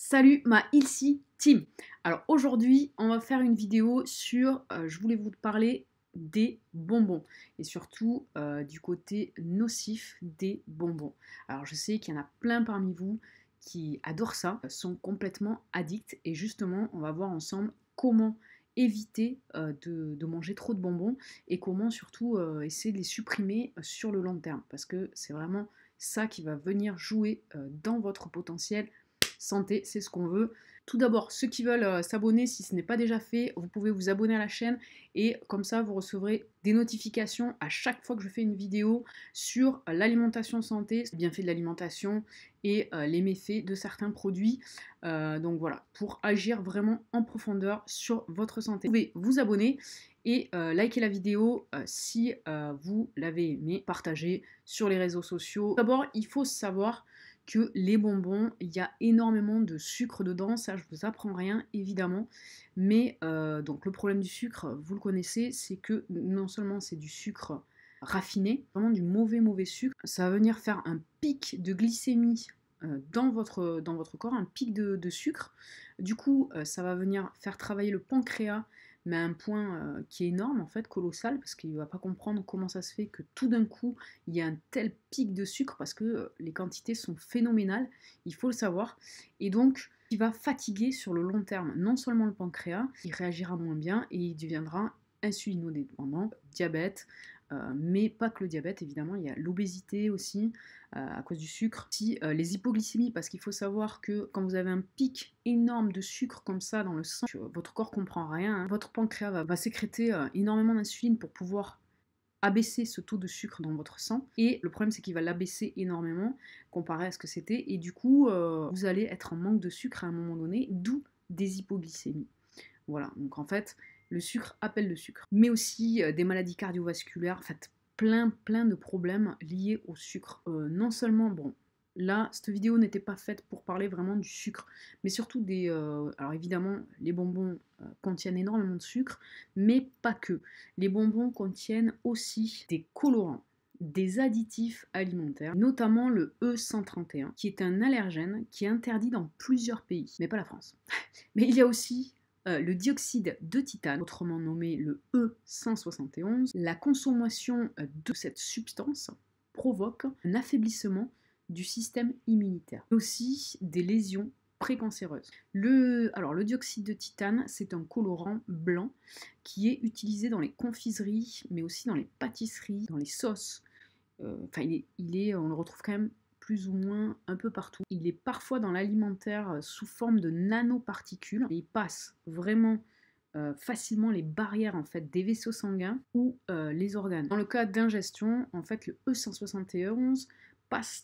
Salut ma Ilsi Team. Alors aujourd'hui, on va faire une vidéo sur, je voulais vous parler des bonbons et surtout du côté nocif des bonbons. Alors je sais qu'il y en a plein parmi vous qui adorent ça, sont complètement addicts et justement, on va voir ensemble comment éviter de manger trop de bonbons et comment surtout essayer de les supprimer sur le long terme parce que c'est vraiment ça qui va venir jouer dans votre potentiel santé, c'est ce qu'on veut. Tout d'abord, ceux qui veulent s'abonner, si ce n'est pas déjà fait, vous pouvez vous abonner à la chaîne et comme ça, vous recevrez des notifications à chaque fois que je fais une vidéo sur l'alimentation santé, les bienfaits de l'alimentation et les méfaits de certains produits. Donc voilà, pour agir vraiment en profondeur sur votre santé. Vous pouvez vous abonner et liker la vidéo si vous l'avez aimé, partager sur les réseaux sociaux. D'abord, il faut savoir que les bonbons, il y a énormément de sucre dedans, ça je vous apprends rien évidemment, mais donc le problème du sucre, vous le connaissez, c'est que non seulement c'est du sucre raffiné, vraiment du mauvais sucre, ça va venir faire un pic de glycémie dans votre corps, un pic de sucre, du coup ça va venir faire travailler le pancréas, mais à un point qui est énorme en fait, colossal, parce qu'il ne va pas comprendre comment ça se fait que tout d'un coup il y a un tel pic de sucre parce que les quantités sont phénoménales, il faut le savoir. Et donc, il va fatiguer sur le long terme non seulement le pancréas, il réagira moins bien et il deviendra insulinodépendant, diabète, mais pas que le diabète évidemment, il y a l'obésité aussi à cause du sucre, si les hypoglycémies, parce qu'il faut savoir que quand vous avez un pic énorme de sucre comme ça dans le sang, votre corps comprend rien, hein, votre pancréas va sécréter énormément d'insuline pour pouvoir abaisser ce taux de sucre dans votre sang. Et le problème, c'est qu'il va l'abaisser énormément comparé à ce que c'était. Et du coup, vous allez être en manque de sucre à un moment donné, d'où des hypoglycémies. Voilà, donc en fait, le sucre appelle le sucre. Mais aussi des maladies cardiovasculaires, en fait, plein de problèmes liés au sucre. Non seulement, bon, là, cette vidéo n'était pas faite pour parler vraiment du sucre, mais surtout des... alors évidemment, les bonbons contiennent énormément de sucre, mais pas que. Les bonbons contiennent aussi des colorants, des additifs alimentaires, notamment le E131, qui est un allergène qui est interdit dans plusieurs pays, mais pas la France. Mais il y a aussi le dioxyde de titane, autrement nommé le E171. La consommation de cette substance provoque un affaiblissement du système immunitaire, mais aussi des lésions précancéreuses. Alors, le dioxyde de titane, c'est un colorant blanc qui est utilisé dans les confiseries, mais aussi dans les pâtisseries, dans les sauces. Enfin, on le retrouve quand même plus ou moins un peu partout. Il est parfois dans l'alimentaire sous forme de nanoparticules et il passe vraiment facilement les barrières en fait des vaisseaux sanguins ou les organes. Dans le cas d'ingestion, en fait, le E171 passe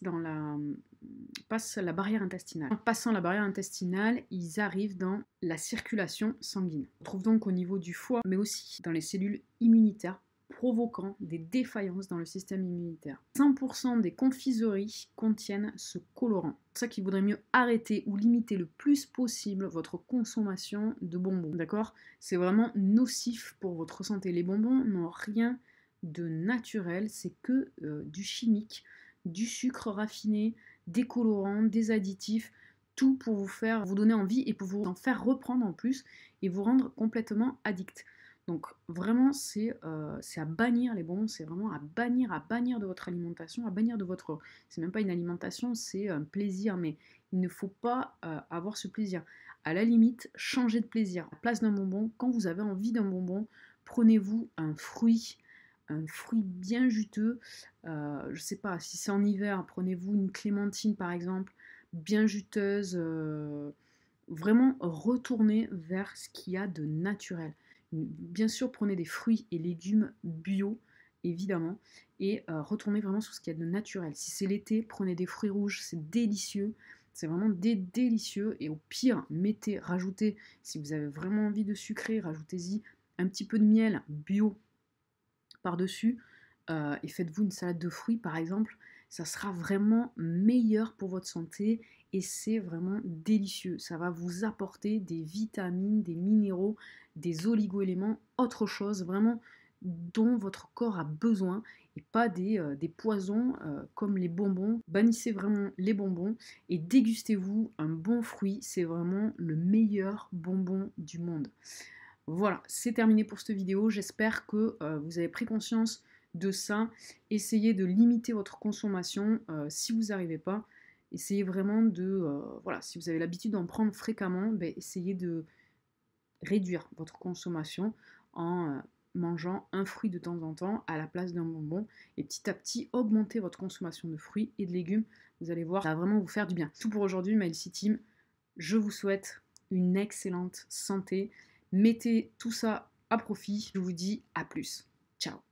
la barrière intestinale. En passant la barrière intestinale, ils arrivent dans la circulation sanguine. On trouve donc au niveau du foie, mais aussi dans les cellules immunitaires, provoquant des défaillances dans le système immunitaire. 100% des confiseries contiennent ce colorant. C'est pour ça qu'il vaudrait mieux arrêter ou limiter le plus possible votre consommation de bonbons. D'accord? C'est vraiment nocif pour votre santé. Les bonbons n'ont rien de naturel, c'est que du chimique, du sucre raffiné, des colorants, des additifs, tout pour vous donner envie et pour vous en faire reprendre en plus et vous rendre complètement addict. Donc vraiment, c'est à bannir les bonbons, c'est vraiment à bannir de votre alimentation, à bannir de votre... C'est même pas une alimentation, c'est un plaisir, mais il ne faut pas avoir ce plaisir. À la limite, changez de plaisir. À la place d'un bonbon, quand vous avez envie d'un bonbon, prenez-vous un fruit bien juteux. Je sais pas, si c'est en hiver, prenez-vous une clémentine par exemple, bien juteuse. Vraiment retournez vers ce qu'il y a de naturel. Bien sûr, prenez des fruits et légumes bio, évidemment, et retournez vraiment sur ce qu'il y a de naturel. Si c'est l'été, prenez des fruits rouges, c'est délicieux. C'est vraiment délicieux. Et au pire, rajoutez, si vous avez vraiment envie de sucrer, rajoutez-y un petit peu de miel bio par-dessus et faites-vous une salade de fruits par exemple, ça sera vraiment meilleur pour votre santé et c'est vraiment délicieux. Ça va vous apporter des vitamines, des minéraux, des oligo-éléments, autre chose, vraiment dont votre corps a besoin et pas des poisons comme les bonbons. Bannissez vraiment les bonbons et dégustez-vous un bon fruit, c'est vraiment le meilleur bonbon du monde. Voilà, c'est terminé pour cette vidéo, j'espère que vous avez pris conscience de ça. Essayez de limiter votre consommation si vous n'arrivez pas. Essayez vraiment voilà, si vous avez l'habitude d'en prendre fréquemment, ben, essayez de réduire votre consommation en mangeant un fruit de temps en temps à la place d'un bonbon et petit à petit augmenter votre consommation de fruits et de légumes. Vous allez voir, ça va vraiment vous faire du bien. Tout pour aujourd'hui, My Healthy Team. Je vous souhaite une excellente santé. Mettez tout ça à profit. Je vous dis à plus. Ciao.